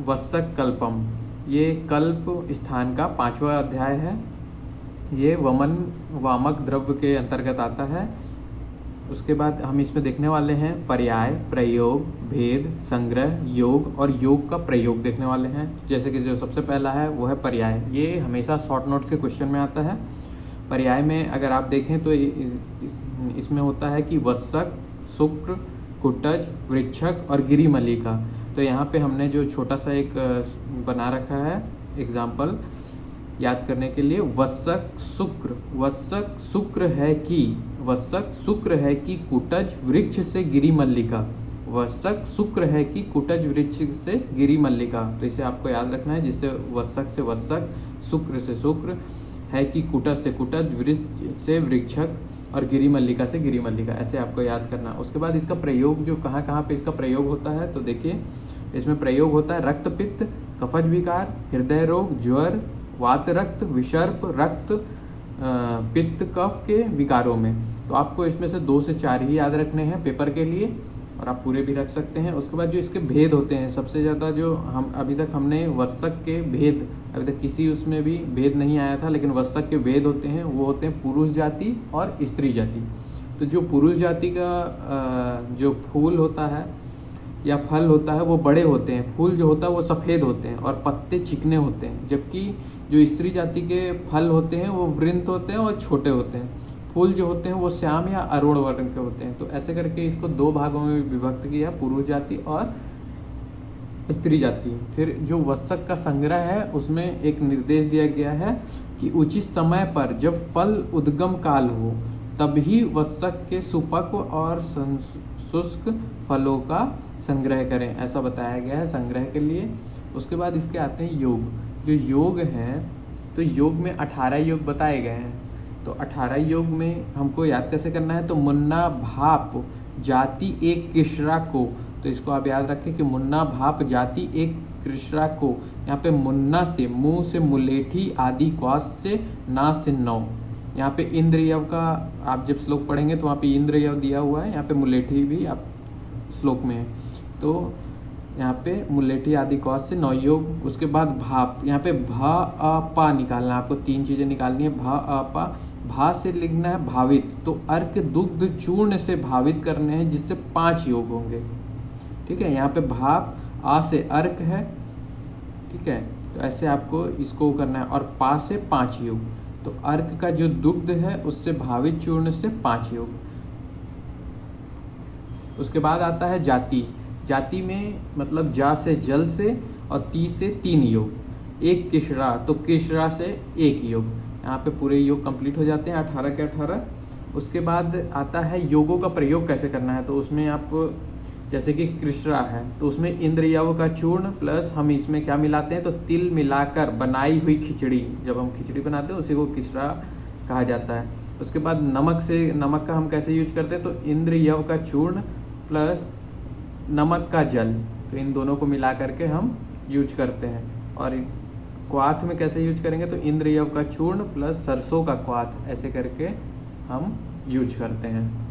वस्सक कल्पम, ये कल्प स्थान का 5वां अध्याय है। ये वमन वामक द्रव्य के अंतर्गत आता है। उसके बाद हम इसमें देखने वाले हैं पर्याय, प्रयोग, भेद, संग्रह, योग और योग का प्रयोग देखने वाले हैं। जैसे कि जो सबसे पहला है वो है पर्याय। ये हमेशा शॉर्ट नोट्स के क्वेश्चन में आता है। पर्याय में अगर आप देखें तो इसमें होता है कि वत्सक, शुक्र, कुटज, वृक्षक और गिरिमल्लिका। तो यहाँ पे हमने जो छोटा सा एक बना रखा है एग्जाम्पल याद करने के लिए, वत्सक शुक्र, वत्सक शुक्र है कि, वत्सक शुक्र है कि कुटज वृक्ष से गिरिमल्लिका, वत्सक शुक्र है कि कुटज वृक्ष से गिरिमल्लिका। तो इसे आपको याद रखना है, जिससे वत्सक से वत्सक, शुक्र से शुक्र, है कि कुटज से कुटज, वृक्ष से वृक्षक और गिरिमल्लिका से गिरिमल्लिका, ऐसे आपको याद करना। उसके बाद इसका प्रयोग जो कहाँ कहाँ पे इसका प्रयोग होता है, तो देखिए इसमें प्रयोग होता है रक्त पित्त, कफज विकार, हृदय रोग, ज्वर, वात रक्त, विषर्प, रक्त पित्त कफ के विकारों में। तो आपको इसमें से 2 से 4 ही याद रखने हैं पेपर के लिए, और आप पूरे भी रख सकते हैं। उसके बाद जो इसके भेद होते हैं, सबसे ज़्यादा जो हम अभी तक हमने वत्सक के भेद, अभी तक किसी उसमें भी भेद नहीं आया था, लेकिन वत्सक के भेद होते हैं, वो होते हैं पुरुष जाति और स्त्री जाति। तो जो पुरुष जाति का जो फूल होता है या फल होता है वो बड़े होते हैं, फूल जो होता है वो सफ़ेद होते हैं और पत्ते चिकने होते हैं, जबकि जो स्त्री जाति के फल होते हैं वो वृंत होते हैं और छोटे होते हैं। फूल जो होते हैं वो श्याम या अरुण वर्ण के होते हैं। तो ऐसे करके इसको 2 भागों में विभक्त किया, पुरुष जाति और स्त्री जाति। फिर जो वत्सक का संग्रह है उसमें एक निर्देश दिया गया है कि उचित समय पर जब फल उद्गम काल हो तभी वत्सक के सुपक्व और शुष्क फलों का संग्रह करें, ऐसा बताया गया है संग्रह के लिए। उसके बाद इसके आते हैं योग। जो योग हैं, तो योग में 18 योग बताए गए हैं। तो 18 योग में हमको याद कैसे करना है, तो मुन्ना भाप जाति एक कृष्णा को, तो इसको आप याद रखें कि मुन्ना भाप जाति एक कृष्णा को। यहाँ पे मुन्ना से मुंह से मुलेठी आदि क्वास से ना से नौ। यहाँ पे इंद्रियव का आप जब श्लोक पढ़ेंगे तो वहाँ पे इंद्रियव दिया हुआ है, यहाँ पे मुलेठी भी आप श्लोक में है। तो यहाँ पे मुलेठी आदि कौश से 9 योग। उसके बाद भाप, यहाँ पे भा अ पा निकालना है आपको, 3 चीज़ें निकालनी है। भा अ पा, भा से लिखना है भावित, तो अर्क दुग्ध चूर्ण से भावित करने हैं, जिससे 5 योग होंगे। ठीक है, यहाँ पे भाप, आ से अर्क है, ठीक है, तो ऐसे आपको इसको करना है। और पा से 5 योग, तो अर्क का जो दुग्ध है उससे भावित चूर्ण से 5 योग। उसके बाद आता है जाति। जाति में मतलब जा से जल से और ती से 3 योग। एक किशरा, तो किशरा से 1 योग। यहाँ पे पूरे योग कंप्लीट हो जाते हैं 18 के 18। उसके बाद आता है योगों का प्रयोग कैसे करना है। तो उसमें आप जैसे कि कृष्णा है तो उसमें इंद्रियव का चूर्ण प्लस हम इसमें क्या मिलाते हैं, तो तिल मिलाकर बनाई हुई खिचड़ी, जब हम खिचड़ी बनाते हैं उसी को कृष्णा कहा जाता है। उसके बाद नमक से, नमक का हम कैसे यूज करते हैं, तो इंद्रियव का चूर्ण प्लस नमक का जल, तो इन दोनों को मिला करके हम यूज करते हैं। और क्वाथ में कैसे यूज करेंगे, तो इंद्रियव का चूर्ण प्लस सरसों का क्वाथ, ऐसे करके हम यूज करते हैं।